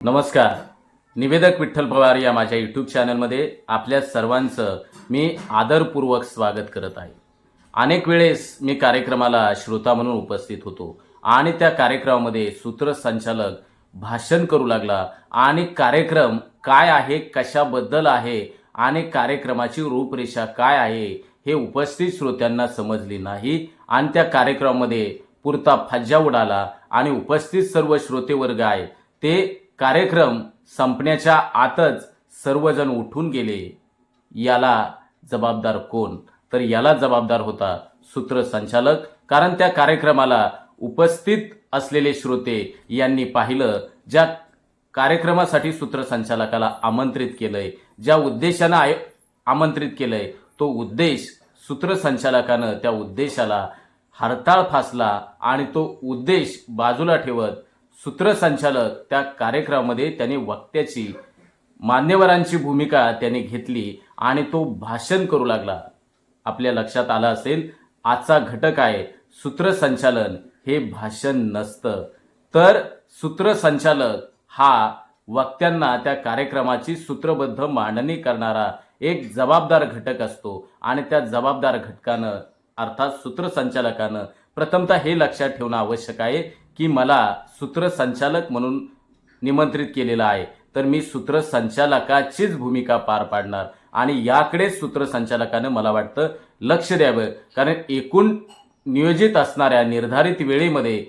नमस्कार. निवेदक विठ्ठल पवार या माझ्या यूट्यूब चॅनलमध्ये आपल्या सर्वांचं मी आदरपूर्वक स्वागत करत आहे. अनेक वेळेस मी कार्यक्रमाला श्रोता म्हणून उपस्थित होतो आणि त्या कार्यक्रमामध्ये सूत्रसंचालक भाषण करू लागला आणि कार्यक्रम काय आहे, कशाबद्दल आहे आणि कार्यक्रमाची रूपरेषा काय आहे हे उपस्थित श्रोत्यांना समजली नाही आणि त्या कार्यक्रमामध्ये पुरता फज्जा उडाला आणि उपस्थित सर्व श्रोतेवर्ग आहे ते कार्यक्रम संपण्याच्या आतच सर्वजण उठून गेले. याला जबाबदार कोण? तर याला जबाबदार होता सूत्रसंचालक. कारण त्या कार्यक्रमाला उपस्थित असलेले श्रोते यांनी पाहिलं, ज्या कार्यक्रमासाठी सूत्रसंचालकाला आमंत्रित केलंय, ज्या उद्देशानं आमंत्रित केलंय, तो उद्देश सूत्रसंचालकानं त्या उद्देशाला हरताळ फासला आणि तो उद्देश बाजूला ठेवत सूत्रसंचालक त्या कार्यक्रमामध्ये त्यांनी वक्त्याची, मान्यवरांची भूमिका त्यांनी घेतली आणि तो भाषण करू लागला. आपल्या लक्षात आलं असेल, आजचा घटक आहे सूत्रसंचालन. हे भाषण नसतं, तर सूत्रसंचालक हा वक्त्यांना त्या कार्यक्रमाची सूत्रबद्ध मांडणी करणारा एक जबाबदार घटक असतो आणि त्या जबाबदार घटकानं अर्थात सूत्रसंचालकानं प्रथमतः हे लक्षात ठेवणं आवश्यक आहे की मला सूत्रसंचालक म्हणून निमंत्रित केलेलं आहे, तर मी सूत्रसंचालकाचीच भूमिका पार पाडणार आणि याकडे सूत्रसंचालकानं मला वाटतं लक्ष द्यावं. कारण एकूण नियोजित असणाऱ्या निर्धारित वेळेमध्ये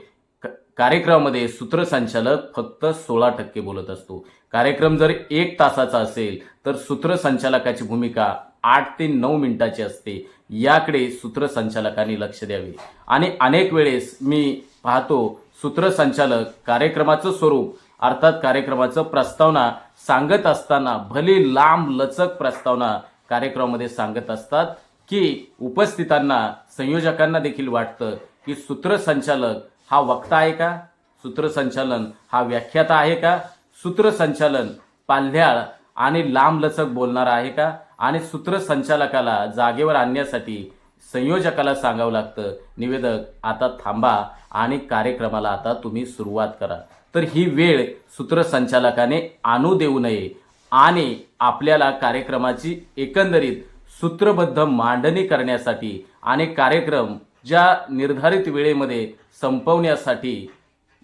कार्यक्रमामध्ये सूत्रसंचालक फक्त 16% बोलत असतो. कार्यक्रम जर 1 तासाचा असेल तर सूत्रसंचालकाची भूमिका 8 ते 9 मिनिटाची असते. याकडे सूत्रसंचालकांनी लक्ष द्यावे. आणि अनेक वेळेस मी पाहतो सूत्रसंचालक कार्यक्रमाचं स्वरूप अर्थात कार्यक्रमाचं प्रस्तावना सांगत असताना भले लांब लचक प्रस्तावना कार्यक्रमामध्ये सांगत असतात की उपस्थितांना, संयोजकांना देखील वाटतं की सूत्रसंचालक हा वक्ता आहे का, सूत्रसंचालन हा व्याख्याता आहे का, सूत्रसंचालन पाल्ह्याळ आणि लांब लचक बोलणारा आहे का, आणि सूत्रसंचालकाला जागेवर आणण्यासाठी संयोजकाला सांगावं लागतं, निवेदक आता थांबा आणि कार्यक्रमाला आता तुम्ही सुरुवात करा. तर ही वेळ सूत्रसंचालकाने आणू देऊ नये आणि आपल्याला कार्यक्रमाची एकंदरीत सूत्रबद्ध मांडणी करण्यासाठी आणि कार्यक्रम ज्या निर्धारित वेळेमध्ये संपवण्यासाठी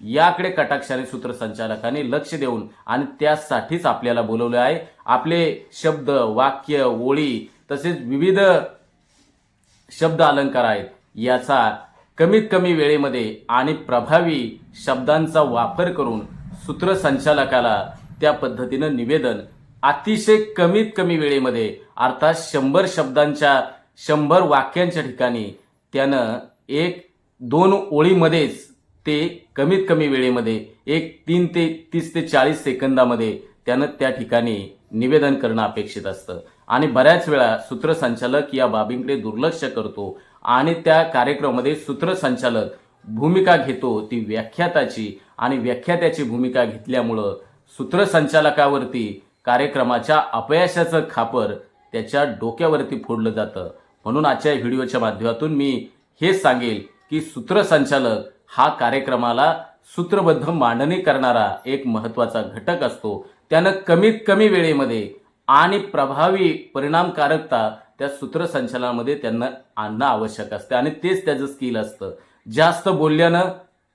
याकडे कटाक्षाने सूत्रसंचालकाने लक्ष देऊन आणि त्यासाठीच आपल्याला बोलवले आहे. आपले शब्द, वाक्य, ओळी तसेच विविध शब्द अलंकार आहेत, याचा कमीत कमी वेळेमध्ये आणि प्रभावी शब्दांचा वापर करून सूत्रसंचालकाला त्या पद्धतीनं निवेदन अतिशय कमीत कमी वेळेमध्ये अर्थात 100 शब्दांच्या 100 वाक्यांच्या ठिकाणी त्यानं 1-2 ओळीमध्येच ते कमीत कमी वेळेमध्ये 3 ते 30 ते 40 सेकंदामध्ये त्यानं त्या ठिकाणी निवेदन करणं अपेक्षित असतं. आणि बऱ्याच वेळा सूत्रसंचालक या बाबींकडे दुर्लक्ष करतो आणि त्या कार्यक्रमामध्ये सूत्रसंचालक भूमिका घेतो ती व्याख्याताची, आणि व्याख्यात्याची भूमिका घेतल्यामुळं सूत्रसंचालकावरती कार्यक्रमाच्या अपयशाचं खापर त्याच्या डोक्यावरती फोडलं जातं. म्हणून आजच्या व्हिडिओच्या माध्यमातून मी हेच सांगेल की सूत्रसंचालक हा कार्यक्रमाला सूत्रबद्ध मांडणी करणारा एक महत्त्वाचा घटक असतो. त्यानं कमीत कमी वेळेमध्ये आणि प्रभावी परिणामकारकता त्या सूत्रसंचालनामध्ये त्यांना आणणं आवश्यक असते आणि तेच त्याचं स्किल असतं. जास्त बोलल्यानं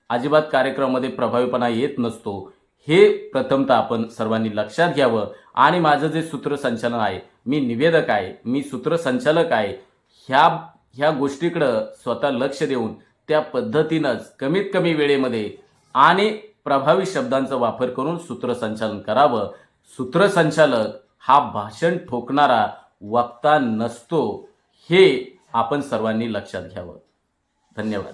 अजिबात कार्यक्रमामध्ये प्रभावीपणा येत नसतो. हे प्रथमतः आपण सर्वांनी लक्षात घ्यावं. आणि माझं जे सूत्रसंचालन आहे, मी निवेदक आहे, मी सूत्रसंचालक आहे, ह्या गोष्टीकडं स्वतः लक्ष देऊन त्या पद्धतीनंच कमीत कमी वेळेमध्ये आणि प्रभावी शब्दांचा वापर करून सूत्रसंचालन करावं. सूत्रसंचालक हा भाषण ठोकणारा वक्ता नसतो, हे आपण सर्वांनी लक्षात घ्यावं. धन्यवाद.